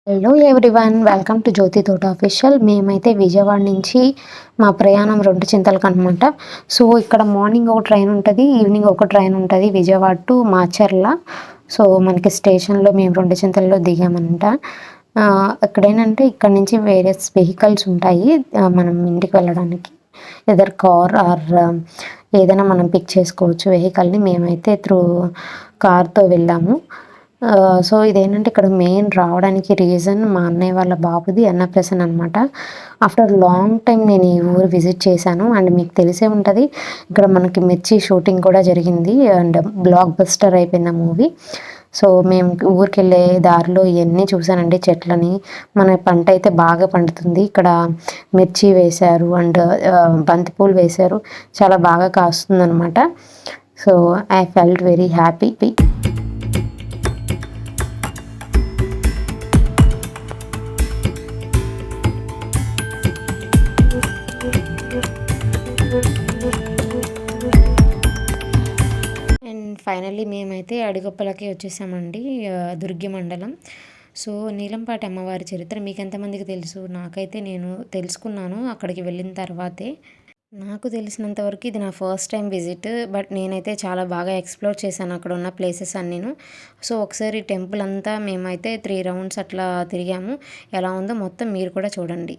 Hello everyone, welcome to జ్యోతి తోట official. మేమైతే విజయవాడ నుంచి మా ప్రయాణం రెండు చింతలకు అనమాట. సో ఇక్కడ మార్నింగ్ ఒక ట్రైన్ ఉంటుంది, ఈవినింగ్ ఒక ట్రైన్ ఉంటుంది విజయవాడ టు మాచర్ల. సో మనకి స్టేషన్లో మేము రెండు చింతల్లో దిగామన్నమాట. ఇక్కడ ఇక్కడ నుంచి వేరే వెహికల్స్ ఉంటాయి మనం ఇంటికి వెళ్ళడానికి. ఎదర్ కార్ ఆర్ ఏదైనా మనం పిక్ చేసుకోవచ్చు వెహికల్ని. మేమైతే కార్తో వెళ్ళాము. సో ఇదేంటంటే ఇక్కడ మెయిన్ రావడానికి రీజన్ మా అన్నయ్య వాళ్ళ బాబుది అన్నప్రాసన అనమాట. ఆఫ్టర్ లాంగ్ టైం నేను ఈ ఊరు విజిట్ చేశాను. అండ్ మీకు తెలిసే ఉంటుంది, ఇక్కడ మనకి మిర్చి షూటింగ్ కూడా జరిగింది అండ్ బ్లాక్ బస్టర్ అయిపోయింది ఆ మూవీ. సో మేము ఊరికి వెళ్ళే దారిలో ఇవన్నీ చూసానండి, చెట్లని. మన పంట అయితే బాగా పండుతుంది ఇక్కడ. మిర్చి వేశారు అండ్ బంతిపూలు వేశారు, చాలా బాగా కాస్తుంది అనమాట. So I felt very happy. And finally మేమైతే అడిగొప్పలకి వచ్చేసామండి, దుర్గి మండలం. సో నీలంపాటి అమ్మవారి చరిత్ర మీకు ఎంతమందికి తెలుసు? నాకైతే నేను తెలుసుకున్నాను అక్కడికి వెళ్ళిన తర్వాతే. నాకు తెలిసినంత వరకు ఇది నా ఫస్ట్ టైం విజిట్, బట్ నేనైతే చాలా బాగా ఎక్స్ప్లోర్ చేశాను అక్కడ ఉన్న ప్లేసెస్ అన్నీను. సో ఒకసారి టెంపుల్ అంతా మేమైతే 3 రౌండ్స్ అట్లా తిరిగాము. ఎలా ఉందో మొత్తం మీరు కూడా చూడండి.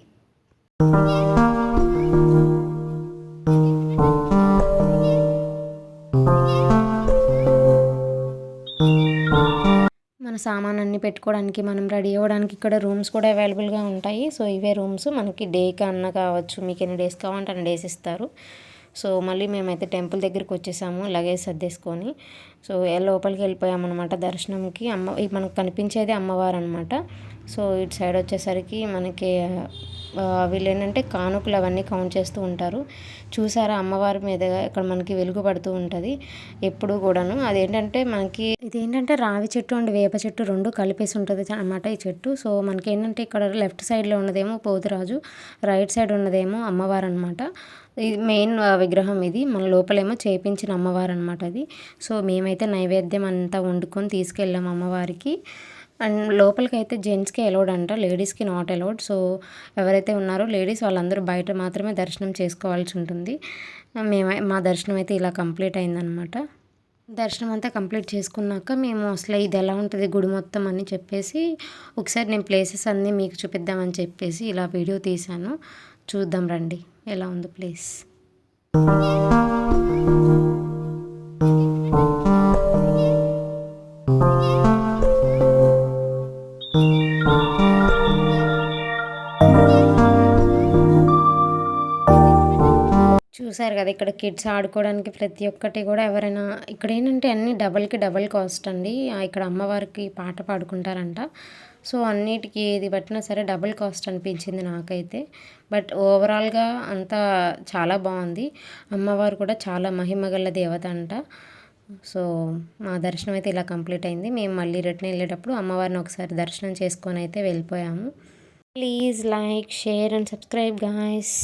మన సామాన్ అన్నీ పెట్టుకోవడానికి, మనం రెడీ అవ్వడానికి ఇక్కడ రూమ్స్ కూడా అవైలబుల్గా ఉంటాయి. సో ఇవే రూమ్స్ మనకి డేకి అన్న కావచ్చు, మీకు ఎన్ని డేస్ కావాలంటే అన్ని డేస్ ఇస్తారు. సో మళ్ళీ మేమైతే టెంపుల్ దగ్గరికి వచ్చేసాము లగేజ్ సర్దేసుకొని. సో లోపలికి వెళ్ళిపోయామన్నమాట దర్శనంకి. మనకు కనిపించేది అమ్మవారు అనమాట. సో ఇటు సైడ్ వచ్చేసరికి మనకి వీళ్ళు ఏంటంటే కానుకలు అవన్నీ కౌంట్ చేస్తూ ఉంటారు. చూసారా అమ్మవారి మీద ఇక్కడ మనకి వెలుగు పడుతూ ఉంటుంది ఎప్పుడు కూడాను. ఇదేంటంటే రావి చెట్టు అండ్ వేప చెట్టు రెండు కలిపేసి ఉంటుంది అన్నమాట ఈ చెట్టు. సో మనకి ఏంటంటే ఇక్కడ లెఫ్ట్ సైడ్లో ఉన్నదేమో పోతురాజు, రైట్ సైడ్ ఉన్నదేమో అమ్మవారు అనమాట. ఇది మెయిన్ విగ్రహం. ఇది మన లోపలేమో చేపించిన అమ్మవారు అనమాట అది. సో మేమైతే నైవేద్యం అంతా వండుకొని తీసుకెళ్ళాము అమ్మవారికి. అండ్ లోపలికి అయితే జెంట్స్కి అలౌడ్ అంట, లేడీస్కి నాట్ అలౌడ్. సో ఎవరైతే ఉన్నారో లేడీస్ వాళ్ళందరూ బయట మాత్రమే దర్శనం చేసుకోవాల్సి ఉంటుంది. మా దర్శనం అయితే ఇలా కంప్లీట్ అయిందనమాట. దర్శనం అంతా కంప్లీట్ చేసుకున్నాక మేము అసలు ఇది ఎలా ఉంటుంది గుడి మొత్తం అని చెప్పేసి ఒకసారి నేను ప్లేసెస్ అన్నీ మీకు చూపిద్దామని చెప్పేసి ఇలా వీడియో తీశాను. చూద్దాం రండి ఎలా ఉంది ప్లేస్. చూసారు కదా, ఇక్కడ కిడ్స్ ఆడుకోవడానికి ప్రతి ఒక్కటి కూడా ఎవరైనా ఇక్కడ ఏంటంటే అన్నీ డబల్కి డబల్ కాస్ట్ అండి. ఇక్కడ అమ్మవారికి పాట పాడుకుంటారంట. సో అన్నిటికీ ఏది పట్టినా సరే డబుల్ కాస్ట్ అనిపించింది నాకైతే. బట్ ఓవరాల్గా అంతా చాలా బాగుంది. అమ్మవారు కూడా చాలా మహిమగల దేవత అంట. సో మా దర్శనం అయితే ఇలా కంప్లీట్ అయింది. మేము మళ్ళీ రిటర్న్ వెళ్ళేటప్పుడు అమ్మవారిని ఒకసారి దర్శనం చేసుకొని అయితే వెళ్ళిపోయాము. Please like, share and subscribe guys.